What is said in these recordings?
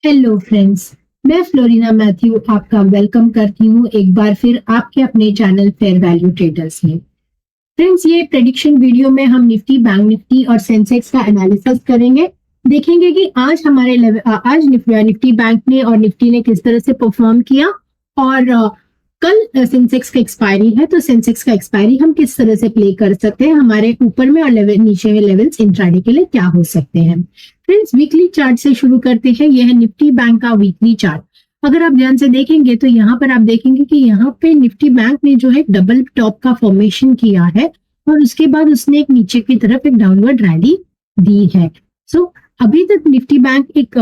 Hello friends. मैं Florina Matthew आपका welcome करती हूँ एक बार फिर आपके अपने चैनल फेयर वैल्यू ट्रेडर्स में। फ्रेंड्स, ये प्रेडिक्शन वीडियो में हम निफ्टी, बैंक निफ्टी और सेंसेक्स का एनालिसिस करेंगे। देखेंगे कि आज हमारे आज निफ्टी बैंक ने और निफ्टी ने किस तरह से परफॉर्म किया और कल सेंसेक्स का एक्सपायरी है, तो सेंसेक्स का एक्सपायरी हम किस तरह से प्ले कर सकते हैं, हमारे ऊपर में और नीचे में लेवल्स इंट्राडे के लिए क्या हो सकते हैं। फ्रेंड्स, वीकली चार्ट से शुरू करते हैं। यह है निफ्टी बैंक का वीकली चार्ट। अगर आप ध्यान से देखेंगे तो यहाँ पर आप देखेंगे कि यहाँ पे निफ्टी बैंक ने जो है डबल टॉप का फॉर्मेशन किया है और उसके बाद उसने एक नीचे की तरफ एक डाउनवर्ड रैली दी है। सो अभी तक निफ्टी बैंक एक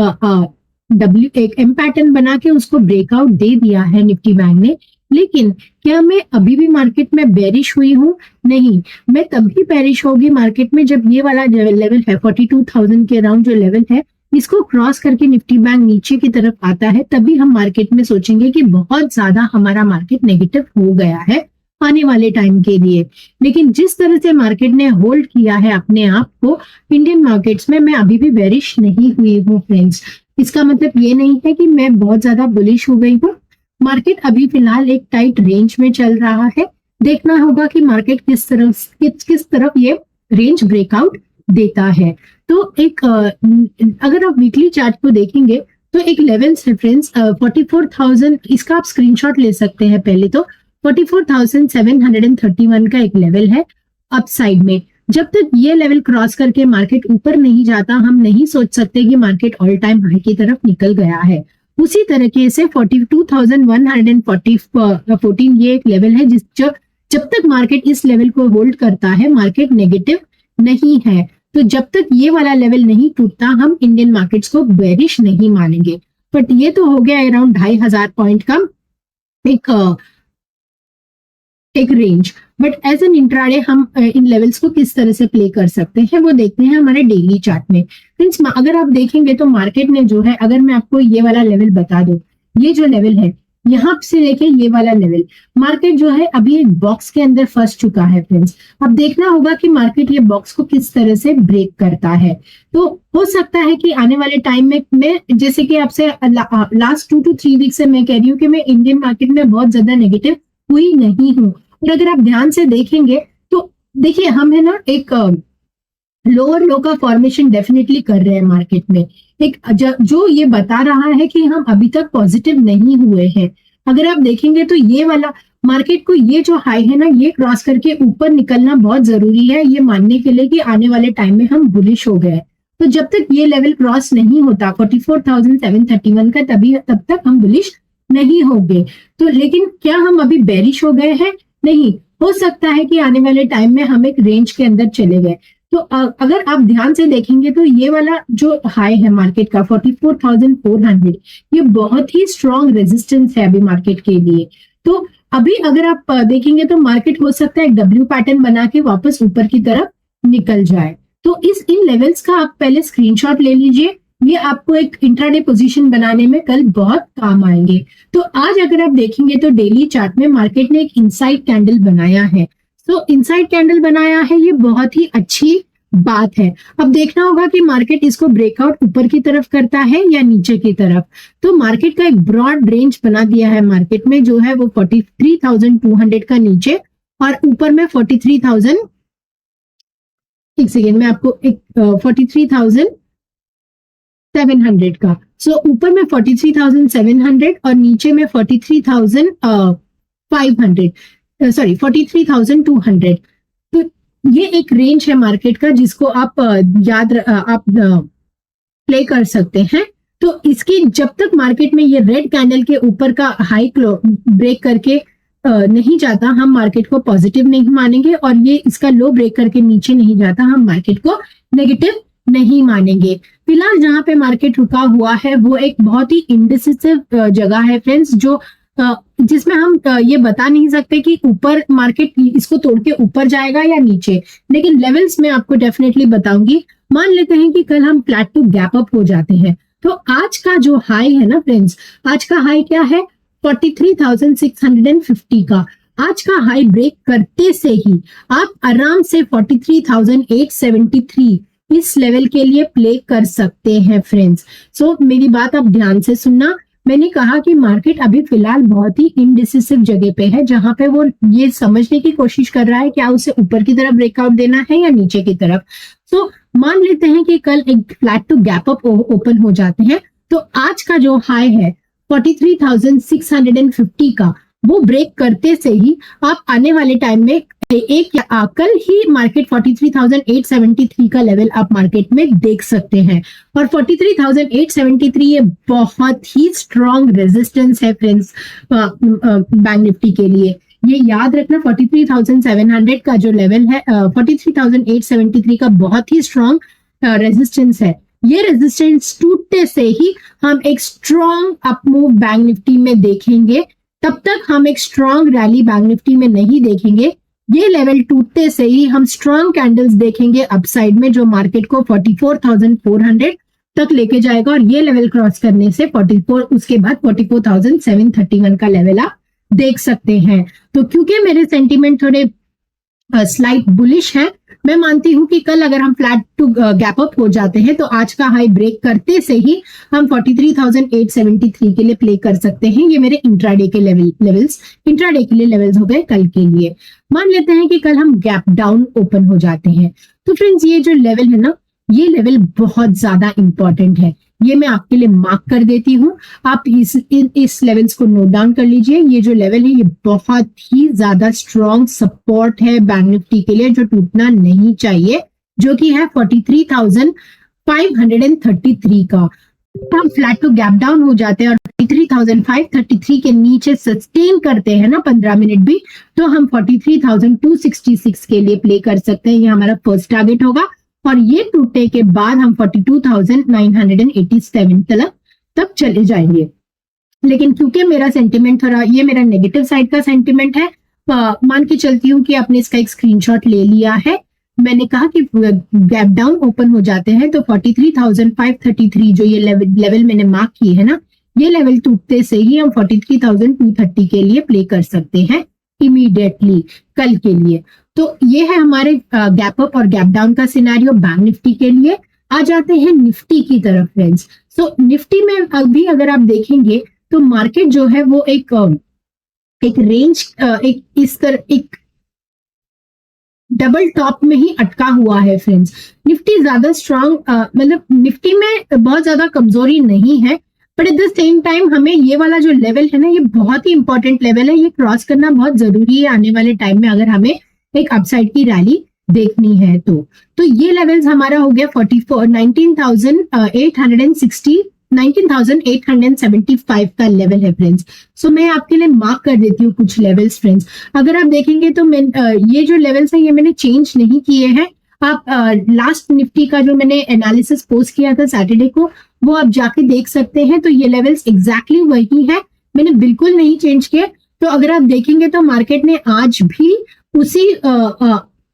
एम पैटर्न बना के उसको ब्रेकआउट दे दिया है निफ्टी बैंक ने। लेकिन क्या मैं अभी भी मार्केट में बेरिश हुई हूँ? नहीं, मैं तभी बेरिश होगी मार्केट में जब ये वाला लेवल है 42,000 के अराउंड जो लेवल है, इसको क्रॉस करके निफ्टी बैंक नीचे की तरफ आता है, तभी हम मार्केट में सोचेंगे कि बहुत ज्यादा हमारा मार्केट नेगेटिव हो गया है आने वाले टाइम के लिए। लेकिन जिस तरह से मार्केट ने होल्ड किया है अपने आप को इंडियन मार्केट्स में, मैं अभी भी बेरिश नहीं हुई हूँ फ्रेंड्स। इसका मतलब ये नहीं है कि मैं बहुत ज्यादा बुलिश हो गई हूँ। मार्केट अभी फिलहाल एक टाइट रेंज में चल रहा है। देखना होगा कि मार्केट किस तरफ ये रेंज ब्रेकआउट देता है। तो अगर आप वीकली चार्ट को देखेंगे तो एक लेवल है फ्रेंड्स 44,000, इसका आप स्क्रीनशॉट ले सकते हैं। पहले तो 44,731 का एक लेवल है अपसाइड में। जब तक ये लेवल क्रॉस करके मार्केट ऊपर नहीं जाता, हम नहीं सोच सकते कि मार्केट ऑल टाइम हाई की तरफ निकल गया है। उसी तरीके से 42,114 ये एक लेवल है जब तक मार्केट इस लेवल को होल्ड करता है, मार्केट नेगेटिव नहीं है। तो जब तक ये वाला लेवल नहीं टूटता, हम इंडियन मार्केट्स को बेरिश नहीं मानेंगे। बट ये तो हो गया अराउंड 2,500 पॉइंट का एक range. But as an intraday हम इन लेवल्स को किस तरह से प्ले कर सकते हैं वो देखते हैं हमारे डेली चार्ट में। फ्रेंड्स, अगर आप देखेंगे तो मार्केट ने जो है, अगर मैं आपको ये वाला लेवल बता दूं, ये जो लेवल है यहाँ से लेके ये वाला लेवल, मार्केट जो है अभी एक बॉक्स के अंदर फंस चुका है फ्रेंड्स। अब देखना होगा कि मार्केट ये बॉक्स को किस तरह से ब्रेक करता है। तो हो सकता है कि आने वाले टाइम में मैं, जैसे कि आपसे लास्ट 2 to 3 वीक से मैं कह रही हूँ कि मैं इंडियन मार्केट में बहुत ज्यादा नेगेटिव हुई नहीं हूँ। और अगर आप ध्यान से देखेंगे तो देखिए, हम है ना एक लोअर लो का फॉर्मेशन डेफिनेटली कर रहे हैं मार्केट में, एक जो ये बता रहा है कि हम अभी तक पॉजिटिव नहीं हुए हैं। अगर आप देखेंगे तो ये वाला मार्केट को, ये जो हाई है ना, ये क्रॉस करके ऊपर निकलना बहुत जरूरी है ये मानने के लिए कि आने वाले टाइम में हम बुलिश हो गए। तो जब तक ये लेवल क्रॉस नहीं होता 44,731 का, तब तक हम बुलिश नहीं होंगे। तो लेकिन क्या हम अभी बेरिश हो गए हैं? नहीं, हो सकता है कि आने वाले टाइम में हम एक रेंज के अंदर चले गए। तो अगर आप ध्यान से देखेंगे तो ये वाला जो हाई है मार्केट का 44,400, ये बहुत ही स्ट्रॉन्ग रेजिस्टेंस है अभी मार्केट के लिए। तो अभी अगर आप देखेंगे तो मार्केट हो सकता है एक डब्ल्यू पैटर्न बना के वापस ऊपर की तरफ निकल जाए। तो इन लेवल्स का आप पहले स्क्रीनशॉट ले लीजिए, ये आपको एक इंट्राडे पोजीशन बनाने में कल बहुत काम आएंगे। तो आज अगर आप देखेंगे तो डेली चार्ट में मार्केट ने एक इनसाइड कैंडल बनाया है। तो इनसाइड कैंडल बनाया है, ये बहुत ही अच्छी बात है। अब देखना होगा कि मार्केट इसको ब्रेकआउट ऊपर की तरफ करता है या नीचे की तरफ। तो मार्केट का एक ब्रॉड रेंज बना दिया है मार्केट में, जो है वो 43,200 का नीचे और ऊपर में 43,000, एक सेकेंड में आपको एक 43,700 का। सो ऊपर में 43,700 और नीचे में 43,200। तो ये एक रेंज है मार्केट का जिसको आप प्ले कर सकते हैं। तो इसकी जब तक मार्केट में ये रेड कैंडल के ऊपर का हाई ब्रेक करके नहीं जाता, हम मार्केट को पॉजिटिव नहीं मानेंगे, और ये इसका लो ब्रेक करके नीचे नहीं जाता, हम मार्केट को नेगेटिव नहीं मानेंगे। फिलहाल जहां पे मार्केट रुका हुआ है वो एक बहुत ही इंडिसिसिव जगह है फ्रेंड्स, जो जिसमें हम ये बता नहीं सकते कि ऊपर मार्केट इसको तोड़ के ऊपर जाएगा या नीचे। लेकिन लेवल्स में आपको डेफिनेटली बताऊंगी। मान लेते हैं कि कल हम फ्लैट टू गैप अप हो जाते हैं, तो आज का जो हाई है ना फ्रेंड्स, आज का हाई क्या है? 43,650 का। आज का हाई ब्रेक करते से ही आप आराम से 43,873 इस लेवल के लिए प्ले कर सकते हैं फ्रेंड्स। सो मेरी बात आप ध्यान से सुनना। मैंने कहा कि मार्केट अभी फिलहाल बहुत ही इनडिसिसिव जगह पे है, जहां पे वो ये समझने की कोशिश कर रहा है क्या उसे ऊपर की तरफ ब्रेकआउट देना है या नीचे की तरफ। सो मान लेते हैं कि कल एक flat to gap up open हो जाते हैं, तो आज का जो हाई है 43,650 का, वो ब्रेक करते से ही आप आने वाले टाइम में कल ही मार्केट 43,873 का लेवल आप मार्केट में देख सकते हैं। और 43,873 ये बहुत ही स्ट्रॉन्ग रेजिस्टेंस है फ्रेंड्स बैंक निफ्टी के लिए। ये याद रखना 43,700 का जो लेवल है 43,873 का बहुत ही स्ट्रॉन्ग रेजिस्टेंस है। ये रेजिस्टेंस टूटने से ही हम एक स्ट्रॉन्ग अपमूव बैंक निफ्टी में देखेंगे, तब तक हम एक स्ट्रॉन्ग रैली बैंक निफ्टी में नहीं देखेंगे। ये लेवल टूटते से ही हम स्ट्रॉन्ग कैंडल्स देखेंगे अपसाइड में, जो मार्केट को 44,400 तक लेके जाएगा। और ये लेवल क्रॉस करने से 44 उसके बाद 44,731 का लेवल आप देख सकते हैं। तो क्योंकि मेरे सेंटीमेंट थोड़े स्लाइट बुलिश है, मैं मानती हूं कि कल अगर हम फ्लैट टू गैप अप हो जाते हैं तो आज का हाई ब्रेक करते से ही हम 43,873 के लिए प्ले कर सकते हैं। ये मेरे इंट्राडे के लेवल्स इंट्राडे के लिए लेवल्स हो गए कल के लिए। मान लेते हैं कि कल हम गैप डाउन ओपन हो जाते हैं, तो फ्रेंड्स ये जो लेवल है ना, ये लेवल बहुत ज्यादा इंपॉर्टेंट है। ये मैं आपके लिए मार्क कर देती हूँ, आप इस लेवल्स को नोट डाउन कर लीजिए। ये जो लेवल है ये बहुत ही ज्यादा स्ट्रॉन्ग सपोर्ट है बैंक निफ्टी के लिए, जो टूटना नहीं चाहिए, जो कि है 43,533 का। हम फ्लैट टू गैप डाउन हो जाते हैं और 43,533 के नीचे सस्टेन करते हैं ना 15 मिनट भी, तो हम 43,266 के लिए प्ले कर सकते हैं। ये हमारा फर्स्ट टारगेट होगा। और ये टूटने के बाद हम 42,987 तक चले जाएंगे। लेकिन क्योंकि मेरा सेंटिमेंट थोड़ा ये मेरा नेगेटिव साइड का सेंटिमेंट है, मान के चलती हूँ कि आपने इसका एक स्क्रीनशॉट ले लिया है। मैंने कहा कि गैप डाउन ओपन हो जाते हैं तो 43,533 जो ये लेवल मैंने मार्क किए है ना, ये लेवल टूटते से ही हम 43,230 के लिए प्ले कर सकते हैं इमीडिएटली कल के लिए। तो ये है हमारे गैप अप और गैप डाउन का सिनेरियो बैंक निफ्टी के लिए। आ जाते हैं निफ्टी की तरफ फ्रेंड्स। सो निफ्टी में अभी अगर आप देखेंगे तो मार्केट जो है वो एक रेंज एक डबल टॉप में ही अटका हुआ है फ्रेंड्स। निफ्टी ज्यादा स्ट्रांग मतलब निफ्टी में बहुत ज्यादा कमजोरी नहीं है, but at the same time हमें ये वाला जो लेवल है ना, ये बहुत ही इंपॉर्टेंट लेवल है। ये क्रॉस करना बहुत जरूरी है आने वाले टाइम में, अगर हमें एक अपसाइड की रैली देखनी है तो ये लेवल्स हमारा हो गया 19,875 का लेवल है फ्रेंड्स। सो मैं आपके लिए मार्क कर देती हूँ कुछ लेवल्स फ्रेंड्स। अगर आप देखेंगे तो मैं ये जो लेवल्स है ये मैंने चेंज नहीं किए हैं। आप लास्ट निफ्टी का जो मैंने एनालिसिस पोस्ट किया था सैटरडे को, वो आप जाके देख सकते हैं। तो ये लेवल्स एग्जैक्टली वही है, मैंने बिल्कुल नहीं चेंज किए। तो अगर आप देखेंगे तो मार्केट ने आज भी उसी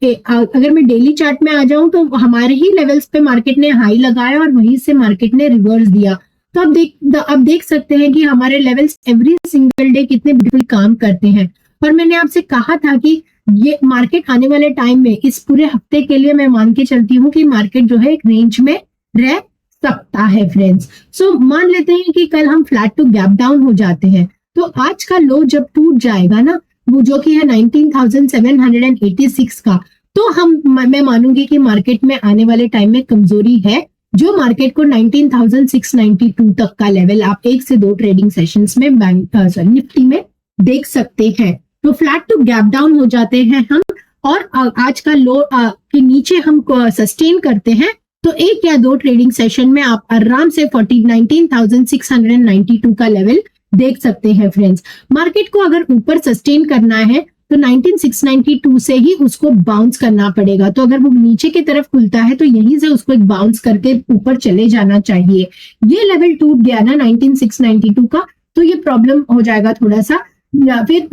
अगर मैं डेली चार्ट में आ जाऊं तो हमारे ही लेवल्स पे मार्केट ने हाई लगाया और वहीं से मार्केट ने रिवर्स दिया। तो आप देख सकते हैं कि हमारे लेवल्स एवरी सिंगल डे कितने ब्यूटीफुल काम करते हैं। और मैंने आपसे कहा था कि ये मार्केट आने वाले टाइम में इस पूरे हफ्ते के लिए मैं मान के चलती हूँ कि मार्केट जो है एक रेंज में रह सकता है फ्रेंड्स। सो मान लेते हैं कि कल हम फ्लैट टू गैप डाउन हो जाते हैं, तो आज का लो जब टूट जाएगा ना, वो जो कि है 19,786 का, तो मैं मानूंगी कि मार्केट में आने वाले टाइम में कमजोरी है, जो मार्केट को 19,692 तक का लेवल आप 1 से 2 ट्रेडिंग सेशंस में निफ्टी में देख सकते हैं। तो फ्लैट टू गैप डाउन हो जाते हैं हम, और आज का लो के नीचे हम सस्टेन करते हैं, तो 1 या 2 ट्रेडिंग सेशन में आप आराम से 19,692 का लेवल देख सकते हैं फ्रेंड्स। मार्केट को अगर ऊपर सस्टेन करना है तो 19,692 से ही उसको बाउंस करना पड़ेगा। तो अगर वो नीचे की तरफ खुलता है तो यहीं से उसको एक बाउंस करके ऊपर चले जाना चाहिए। ये लेवल टूट गया ना 19,692 का, तो ये प्रॉब्लम हो जाएगा थोड़ा सा। फिर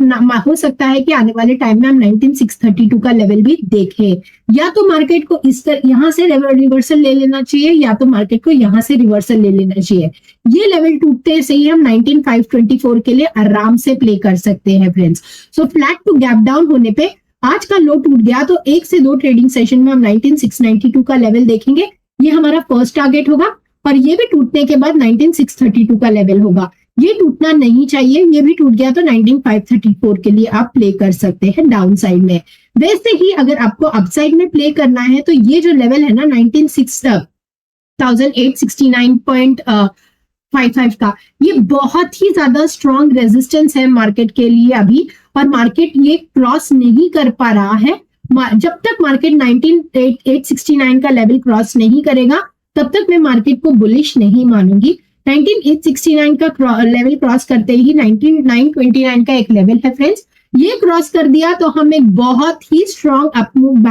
हो सकता है कि आने वाले टाइम में हम 19,632 का लेवल भी देखें, या तो मार्केट को इस तरह यहाँ से रिवर्सल ले लेना चाहिए, या तो मार्केट को यहाँ से रिवर्सल ले लेना चाहिए। ये लेवल टूटते से ही हम 19,524 के लिए आराम से प्ले कर सकते हैं friends. So flat to gap down होने पे आज का लो टूट गया तो 1 से 2 ट्रेडिंग सेशन में हम 19692 का लेवल देखेंगे, ये हमारा फर्स्ट टारगेट होगा। और ये भी टूटने के बाद 19632 का लेवल होगा, ये टूटना नहीं चाहिए। ये भी टूट गया तो 19534 के लिए आप प्ले कर सकते हैं डाउन साइड में। वैसे ही अगर आपको अपसाइड में प्ले करना है तो ये जो लेवल है ना 19869.55 का, ये बहुत ही ज्यादा स्ट्रॉन्ग रेजिस्टेंस है मार्केट के लिए अभी, और मार्केट ये क्रॉस नहीं कर पा रहा है। जब तक मार्केट 19869 का लेवल क्रॉस नहीं करेगा तब तक मैं मार्केट को बुलिश नहीं मानूंगी। 19869 का लेवल क्रॉस करते ही 19929 का एक लेवल है फ्रेंड्स, ये क्रॉस कर दिया तो हम एक बहुत ही स्ट्रॉन्ग अपमूव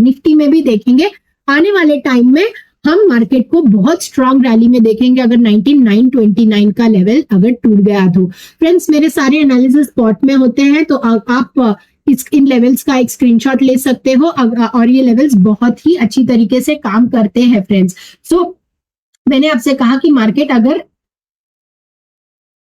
निफ्टी में भी देखेंगे। आने वाले टाइम में हम मार्केट को बहुत स्ट्रॉन्ग रैली में देखेंगे अगर 19929 का लेवल अगर टूट गया तो। फ्रेंड्स, मेरे सारे एनालिसिस स्पॉट में होते हैं, तो आप इन लेवल्स का एक स्क्रीनशॉट ले सकते हो, और ये लेवल्स बहुत ही अच्छी तरीके से काम करते हैं फ्रेंड्स। सो मैंने आपसे कहा कि मार्केट अगर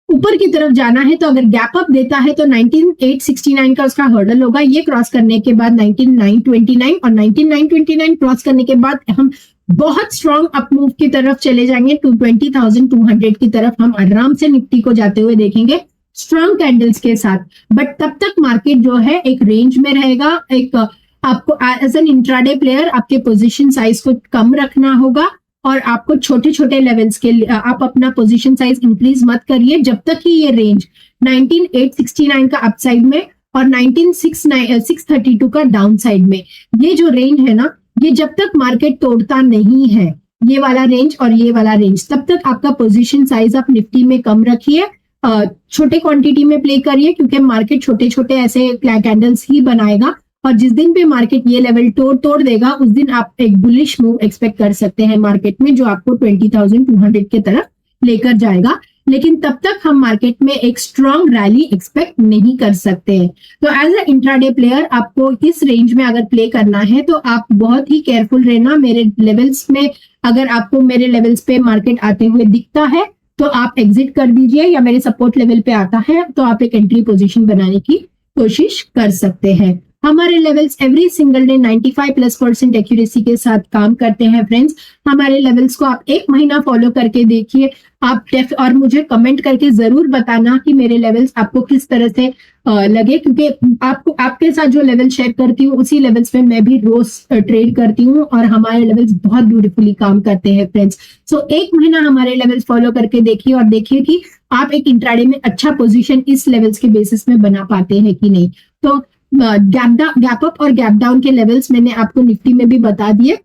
ऊपर की तरफ जाना है तो अगर गैप अप देता है तो 19869 का उसका हर्डल होगा, ये क्रॉस करने के बाद 19929, और 19929 क्रॉस करने के बाद हम बहुत स्ट्रॉन्ग अपमूव की तरफ चले जाएंगे टू 20,200 की तरफ हम आराम से निफ्टी को जाते हुए देखेंगे स्ट्रॉन्ग कैंडल्स के साथ। बट तब तक मार्केट जो है एक रेंज में रहेगा। एक आपको एज एन इंट्राडे प्लेयर आपके पोजीशन साइज को कम रखना होगा, और आपको छोटे छोटे लेवल्स के लिए आप अपना पोजीशन साइज इंक्रीज मत करिए जब तक कि ये रेंज 19869 का अपसाइड में और 19632 का डाउन साइड में, ये जो रेंज है ना, ये जब तक मार्केट तोड़ता नहीं है ये वाला रेंज और ये वाला रेंज, तब तक आपका पोजीशन साइज आप निफ्टी में कम रखिए, छोटे क्वांटिटी में प्ले करिए, क्योंकि मार्केट छोटे छोटे ऐसे कैंडल्स ही बनाएगा, और जिस दिन पे मार्केट ये लेवल तोड़ देगा उस दिन आप एक बुलिश मूव एक्सपेक्ट कर सकते हैं मार्केट में, जो आपको 20,200 की तरफ लेकर जाएगा। लेकिन तब तक हम मार्केट में एक स्ट्रॉन्ग रैली एक्सपेक्ट नहीं कर सकते हैं। तो एज अ इंट्राडे प्लेयर आपको इस रेंज में अगर प्ले करना है तो आप बहुत ही केयरफुल रहना। मेरे लेवल्स में अगर आपको मेरे लेवल्स पे मार्केट आते हुए दिखता है तो आप एग्जिट कर दीजिए, या मेरे सपोर्ट लेवल पे आता है तो आप एक एंट्री पोजीशन बनाने की कोशिश कर सकते हैं। हमारे levels every single day 95+% accuracy के साथ काम करते हैं फ्रेंड्स। हमारे लेवल्स को आप 1 महीना फॉलो करके देखिए आप, और मुझे कमेंट करके जरूर बताना कि मेरे लेवल्स आपको किस तरह से लगे, क्योंकि आपको आपके साथ जो लेवल शेयर करती हूँ उसी लेवल्स पे मैं भी रोज ट्रेड करती हूँ, और हमारे लेवल्स बहुत ब्यूटीफुली काम करते हैं फ्रेंड्स। सो 1 महीना हमारे लेवल्स फॉलो करके देखिए और देखिए कि आप एक इंट्राडे में अच्छा पोजीशन इस लेवल्स के बेसिस में बना पाते हैं कि नहीं। तो गैप अप और गैप डाउन के लेवल्स मैंने आपको निफ्टी में भी बता दिए।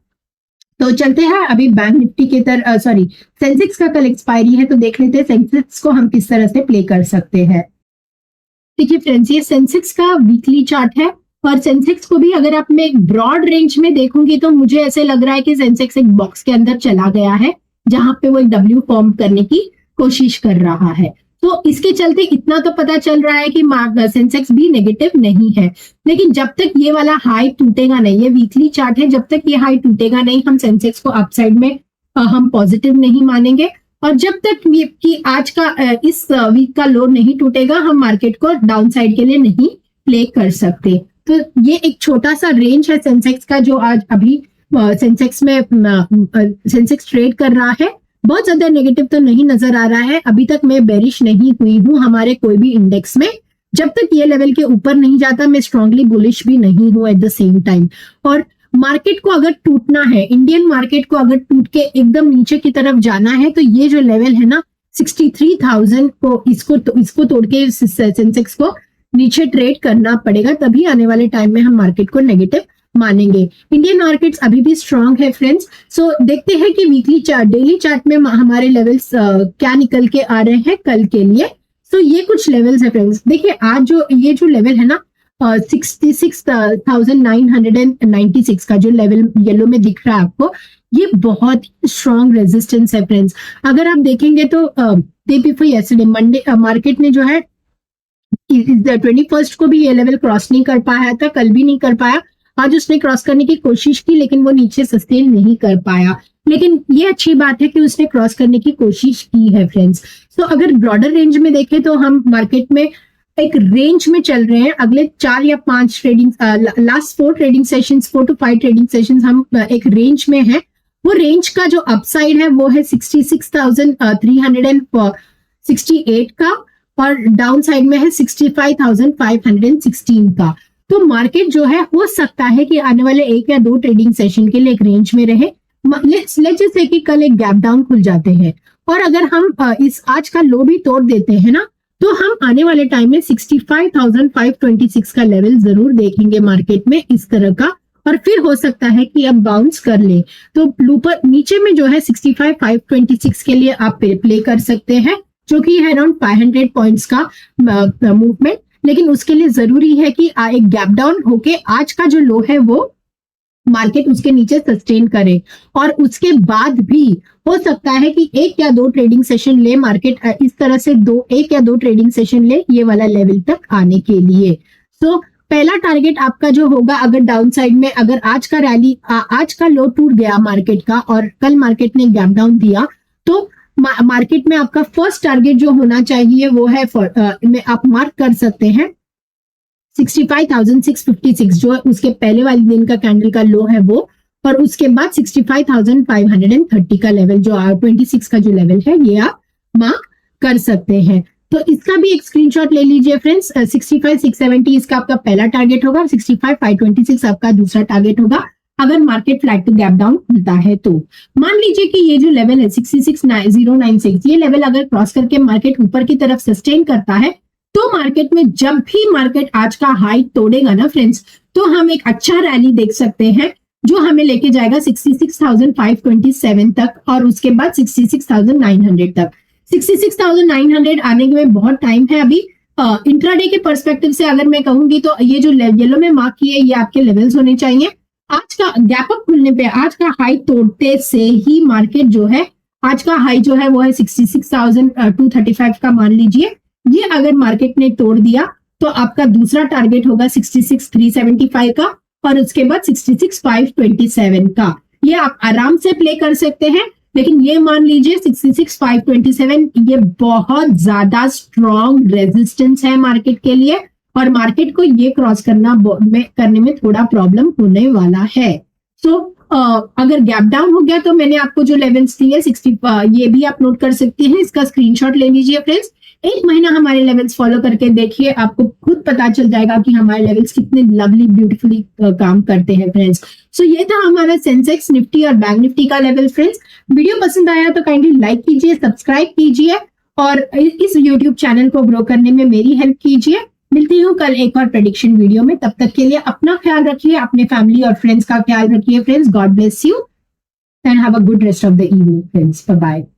तो चलते हैं अभी बैंक निफ्टी के सेंसेक्स का कल एक्सपायरी है, तो देख लेते हैं सेंसेक्स को हम किस तरह से प्ले कर सकते हैं। देखिए फ्रेंड्स, ये सेंसेक्स का वीकली चार्ट है, और सेंसेक्स को भी अगर आप मैं एक ब्रॉड रेंज में देखूंगी तो मुझे ऐसे लग रहा है कि सेंसेक्स एक बॉक्स के अंदर चला गया है, जहां पे वो एक डब्ल्यू फॉर्म करने की कोशिश कर रहा है। तो इसके चलते इतना तो पता चल रहा है कि सेंसेक्स भी नेगेटिव नहीं है, लेकिन जब तक ये वाला हाई टूटेगा नहीं, ये वीकली चार्ट है, जब तक ये हाई टूटेगा नहीं हम सेंसेक्स को अपसाइड में हम पॉजिटिव नहीं मानेंगे, और जब तक ये कि आज का इस वीक का लो नहीं टूटेगा हम मार्केट को डाउन साइड के लिए नहीं प्ले कर सकते। तो ये एक छोटा सा रेंज है सेंसेक्स का, जो आज अभी सेंसेक्स में सेंसेक्स ट्रेड कर रहा है। बहुत ज्यादा नेगेटिव तो नहीं नजर आ रहा है, अभी तक मैं बेरिश नहीं हुई हूं हमारे कोई भी इंडेक्स में। जब तक ये लेवल के ऊपर नहीं जाता मैं स्ट्रांगली बुलिश भी नहीं हूं एट द सेम टाइम। और मार्केट को अगर टूटना है, इंडियन मार्केट को अगर टूट के एकदम नीचे की तरफ जाना है, तो ये जो लेवल है ना 63,000 को इसको तोड़ के सेंसेक्स को नीचे ट्रेड करना पड़ेगा, तभी आने वाले टाइम में हम मार्केट को नेगेटिव मानेंगे। इंडियन मार्केट्स अभी भी स्ट्रांग है फ्रेंड्स। सो देखते हैं कि वीकली चार्ट, डेली चार्ट में हमारे लेवल्स क्या निकल के आ रहे हैं कल के लिए। सो ये कुछ लेवल्स है फ्रेंड्स। देखिए आज ये जो लेवल है ना 66,996 का जो लेवल येलो में दिख रहा है आपको, ये बहुत स्ट्रॉन्ग रेजिस्टेंस है फ्रेंड्स। अगर आप देखेंगे तो day before yesterday Monday market ने जो है 21st को भी ये लेवल क्रॉस नहीं कर पाया था, कल भी नहीं कर पाया। आज उसने क्रॉस करने की कोशिश की लेकिन वो नीचे सस्टेन नहीं कर पाया, लेकिन ये अच्छी बात है कि उसने क्रॉस करने की कोशिश की है फ्रेंड्स। तो अगर ब्रॉडर रेंज में देखें तो हम मार्केट में एक रेंज में चल रहे हैं। अगले 4 या 5 trading, last 4 trading sessions, 4 to 5 trading sessions हम एक रेंज में है। वो रेंज का जो अपसाइड है वो है 66,368 का, और डाउन साइड में है 65,516 का। तो मार्केट जो है हो सकता है कि आने वाले 1 या 2 ट्रेडिंग सेशन के लिए एक रेंज में रहे। लेट्स से कि कल एक गैप डाउन खुल जाते हैं, और अगर हम इस आज का लो भी तोड़ देते हैं ना, तो हम आने वाले टाइम में 65,526 का लेवल जरूर देखेंगे मार्केट में इस तरह का, और फिर हो सकता है कि अब बाउंस कर ले। तो ऊपर नीचे में जो है 65,526 के लिए आप प्ले कर सकते हैं, जो कि है अराउंड 500 पॉइंट्स का मूवमेंट। लेकिन उसके लिए जरूरी है कि एक गैप डाउन होके आज का जो लो है वो मार्केट उसके नीचे सस्टेन करे, और उसके बाद भी हो सकता है कि 1 या 2 ट्रेडिंग सेशन ले मार्केट, इस तरह से 1 या 2 ट्रेडिंग सेशन ले ये वाला लेवल तक आने के लिए। सो पहला टारगेट आपका जो होगा, अगर डाउन साइड में अगर आज का रैली, आज का लो टूट गया मार्केट का और कल मार्केट ने गैप डाउन दिया, तो मार्केट में आपका फर्स्ट टारगेट जो होना चाहिए वो है आप मार्क कर सकते हैं 65,656, जो उसके पहले वाले दिन का कैंडल का लो है वो, और उसके बाद 65,530 का लेवल, जो 26 का जो लेवल है, ये आप मार्क कर सकते हैं। तो इसका भी एक स्क्रीनशॉट ले लीजिए फ्रेंड्स। 65,670 इसका आपका पहला टारगेट होगा, 65,526 आपका दूसरा टारगेट होगा अगर market flat to gap down खुलता है। तो मान लीजिए कि ये जो लेवल है 66,096, ये लेवल अगर क्रॉस करके मार्केट ऊपर की तरफ सस्टेन करता है, तो मार्केट में जब भी मार्केट आज का हाई तोड़ेगा ना फ्रेंड्स, तो हम एक अच्छा रैली देख सकते हैं जो हमें लेके जाएगा 66,527 तक, और उसके बाद 66,900 तक। 66,900 आने में बहुत टाइम है अभी। इंट्राडे के पर्सपेक्टिव से अगर मैं कहूंगी तो ये जो येलो में मार्क किए ये आपके लेवल्स होने चाहिए। आज का गैप अप खुलने पे, आज का हाई तोड़ते से ही मार्केट जो है, आज का हाई जो है वो है 66,235 का मान लीजिए। ये अगर मार्केट ने तोड़ दिया तो आपका दूसरा टारगेट होगा 66,375 का, और उसके बाद 66,527 का। ये आप आराम से प्ले कर सकते हैं, लेकिन ये मान लीजिए 66,527 ये बहुत ज्यादा स्ट्रॉन्ग रेजिस्टेंस है मार्केट के लिए, और मार्केट को ये क्रॉस करने में थोड़ा प्रॉब्लम होने वाला है। सो अगर गैप डाउन हो गया तो मैंने आपको जो लेवल्स दिए 60, ये भी आप नोट कर सकते हैं, इसका स्क्रीनशॉट ले लीजिए फ्रेंड्स। 1 महीना हमारे लेवल्स फॉलो करके देखिए, आपको खुद पता चल जाएगा कि हमारे लेवल्स कितने लवली ब्यूटीफुली काम करते हैं फ्रेंड्स। सो ये था हमारा सेंसेक्स, निफ्टी और बैंक निफ्टी का लेवल फ्रेंड्स। वीडियो पसंद आया तो काइंडली लाइक कीजिए, सब्सक्राइब कीजिए, और इस यूट्यूब चैनल को ग्रो करने में मेरी हेल्प कीजिए। मिलती हूँ कल एक और प्रेडिक्शन वीडियो में। तब तक के लिए अपना ख्याल रखिए, अपने फैमिली और फ्रेंड्स का ख्याल रखिए friends. God bless you and have a good rest of the evening friends. Bye bye.